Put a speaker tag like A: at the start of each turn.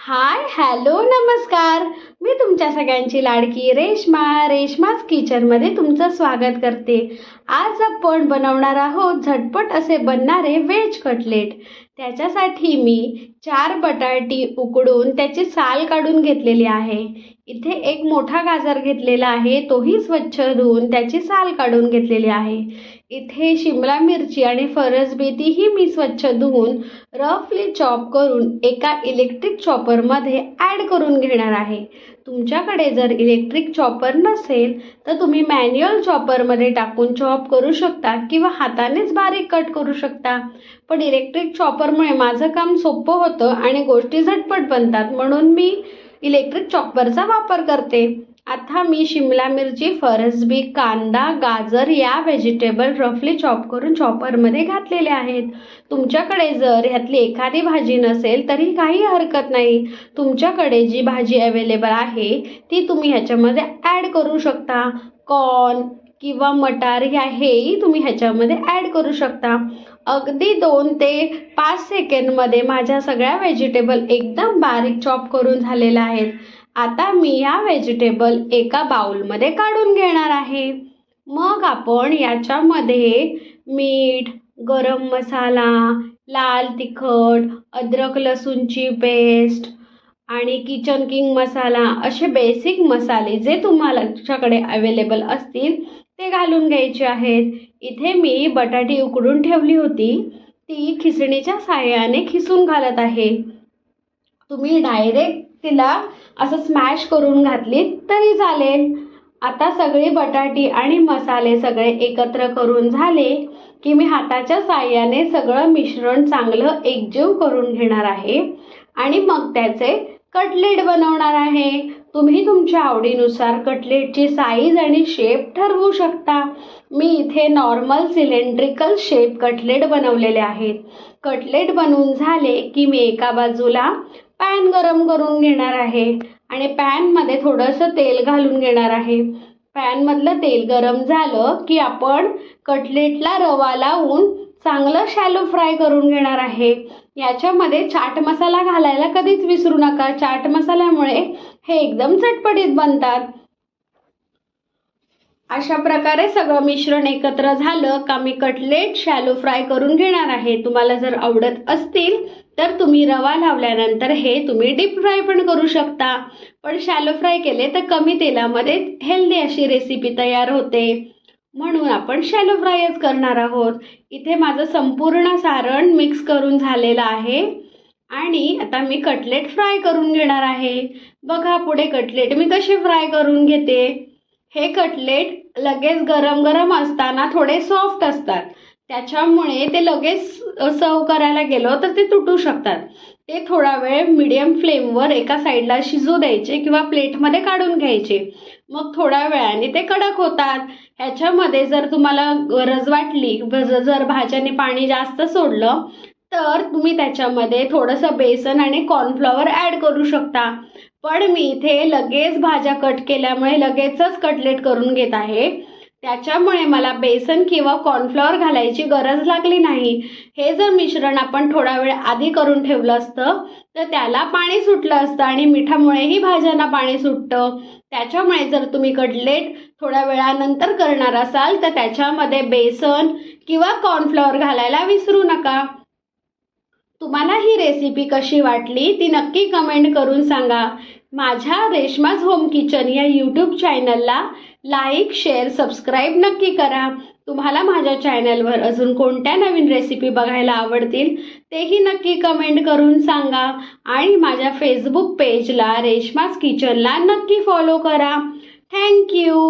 A: Hi hello नमस्कार. मी तुमच्या सगळ्यांची लाडकी रेश्माच किचनमध्ये तुमचं स्वागत करते. आज आपण बनवणार आहोत झटपट असे बनणारे व्हेज कटलेट. त्याच्यासाठी मी 4 बटाटी उकडून त्याची साल काढून घेतलेली आहे. इथे एक मोठा गाजर घेतलेला आहे, तोही स्वच्छ धुवून त्याची साल काढून घेतलेली आहे. इथे शिमला मिरची आणि फरसबीतीही मी स्वच्छ धुवून रफली चॉप करून एका इलेक्ट्रिक चॉपरमध्ये ॲड करून घेणार आहे. तुमच्याकडे जर इलेक्ट्रिक चॉपर नसेल तर तुम्ही मॅन्युअल चॉपरमध्ये टाकून चॉप करू शकता किंवा हातानेच बारीक कट करू शकता. पण इलेक्ट्रिक चॉपरमुळे माझं काम सोपं होतं आणि गोष्टी झटपट बनतात, म्हणून मी इलेक्ट्रिक चॉपरचा वापर करते. आता मी शिमला मिरची, फरसबी, कांदा, गाजर या व्हेजिटेबल रफली चॉप करून चॉपरमध्ये घातलेले आहेत. तुमच्याकडे जर ह्यातली एखादी भाजी नसेल तरी काही हरकत नाही. तुमच्याकडे जी भाजी अवेलेबल आहे ती तुम्ही ह्याच्यामध्ये ॲड करू शकता. कॉर्न किंवा मटार हेही तुम्ही ह्याच्यामध्ये ॲड करू शकता. अगदी 2 ते 5 सेकंडमध्ये माझ्या सगळ्या व्हेजिटेबल एकदम बारीक चॉप करून झालेल्या आहेत. आता मी या व्हेजिटेबल एका बाउलमध्ये काढून घेणार आहे. मग आपण याच्यामध्ये मीठ, गरम मसाला, लाल तिखट, अद्रक लसूणची पेस्ट आणि किचन किंग मसाला असे बेसिक मसाले जे तुमच्याकडे अवेलेबल असतील ते घालून घ्यायचे आहेत. इथे मी बटाटी उकडून ठेवली होती, ती खिसणीच्या साहाय्याने खिसून घालत आहे. तुम्ही डायरेक्ट तिला असं स्मॅश करून घातली तरी चालेल. आता सगळी बटाटी आणि मसाले सगळे एकत्र करून झाले की मी हाताच्या साहाय्याने सगळं मिश्रण चांगलं एकजीव करून घेणार आहे आणि मग त्याचे कटलेट बनवणार आहे. तुम्ही तुमच्या आवडीनुसार कटलेटची साईज आणि शेप ठरवू शकता. मी इथे नॉर्मल सिलेंड्रिकल शेप कटलेट बनवलेले आहेत. कटलेट बनवून झाले की मी एका बाजूला पॅन गरम करून घेणार आहे आणि पॅनमध्ये थोडंसं तेल घालून घेणार आहे. पॅनमधलं तेल गरम झालं की आपण कटलेटला रवा लावून चांगलं शॅलो फ्राय करून घेणार आहे. याच्यामध्ये चाट मसाला घालायला कधीच विसरू नका. चाट मसाल्यामुळे हे एकदम चटपटीत बनतात. अशा प्रकारे सगळं मिश्रण एकत्र झालं का मी कटलेट शॅलो फ्राय करून घेणार आहे. तुम्हाला जर आवडत असतील तर तुम्ही रवा लावल्यानंतर हे तुम्ही डीप फ्राय पण करू शकता. पण शॅलो फ्राय केले तर कमी तेलामध्ये हेल्दी अशी रेसिपी तयार होते, म्हणून आपण शॅलो फ्रायच करणार आहोत. इथे माझं संपूर्ण सारण मिक्स करून झालेलं आहे आणि आता मी कटलेट फ्राय करून घेणार आहे. बघा पुढे कटलेट मी कसे फ्राय करून घेते. हे कटलेट लगेच गरम गरम असताना थोडे सॉफ्ट असतात, त्याच्यामुळे ते लगेच सर्व करायला गेलो तर ते तुटू शकतात. ते थोडा वेळ मीडियम फ्लेमवर एका साईडला शिजू द्यायचे किंवा प्लेटमध्ये काढून घ्यायचे. मग थोड्या वेळाने ते कडक होतात. ह्याच्यामध्ये जर तुम्हाला गरज वाटली, जर भाज्याने पाणी जास्त सोडलं तर तुम्ही त्याच्यामध्ये थोडंसं बेसन आणि कॉर्नफ्लॉवर ॲड करू शकता. पण मी इथे लगेच भाज्या कट केल्यामुळे लगेचच कटलेट करून घेत आहे, त्याच्यामुळे मला बेसन किंवा कॉर्नफ्लॉवर घालायची गरज लागली नाही. हे जर मिश्रण आपण थोडा वेळ आधी करून ठेवलं असतं तर त्याला पाणी सुटलं असतं आणि मिठामुळेही भाज्यांना पाणी सुटतं. त्याच्यामुळे जर तुम्ही कटलेट थोड्या वेळानंतर करणार असाल तर त्याच्यामध्ये बेसन किंवा कॉर्नफ्लॉवर घालायला विसरू नका. तुम्हाला ही रेसिपी कशी वाटली ती नक्की कमेंट करून सांगा. माझ्या रेश्माज होम किचन या यूट्यूब चॅनलला लाईक, शेअर, सबस्क्राईब नक्की करा. तुम्हाला माझ्या चॅनलवर अजून कोणत्या नवीन रेसिपी बघायला आवडतील तेही नक्की कमेंट करून सांगा आणि माझ्या फेसबुक पेजला रेश्माज किचनला नक्की फॉलो करा. थँक्यू.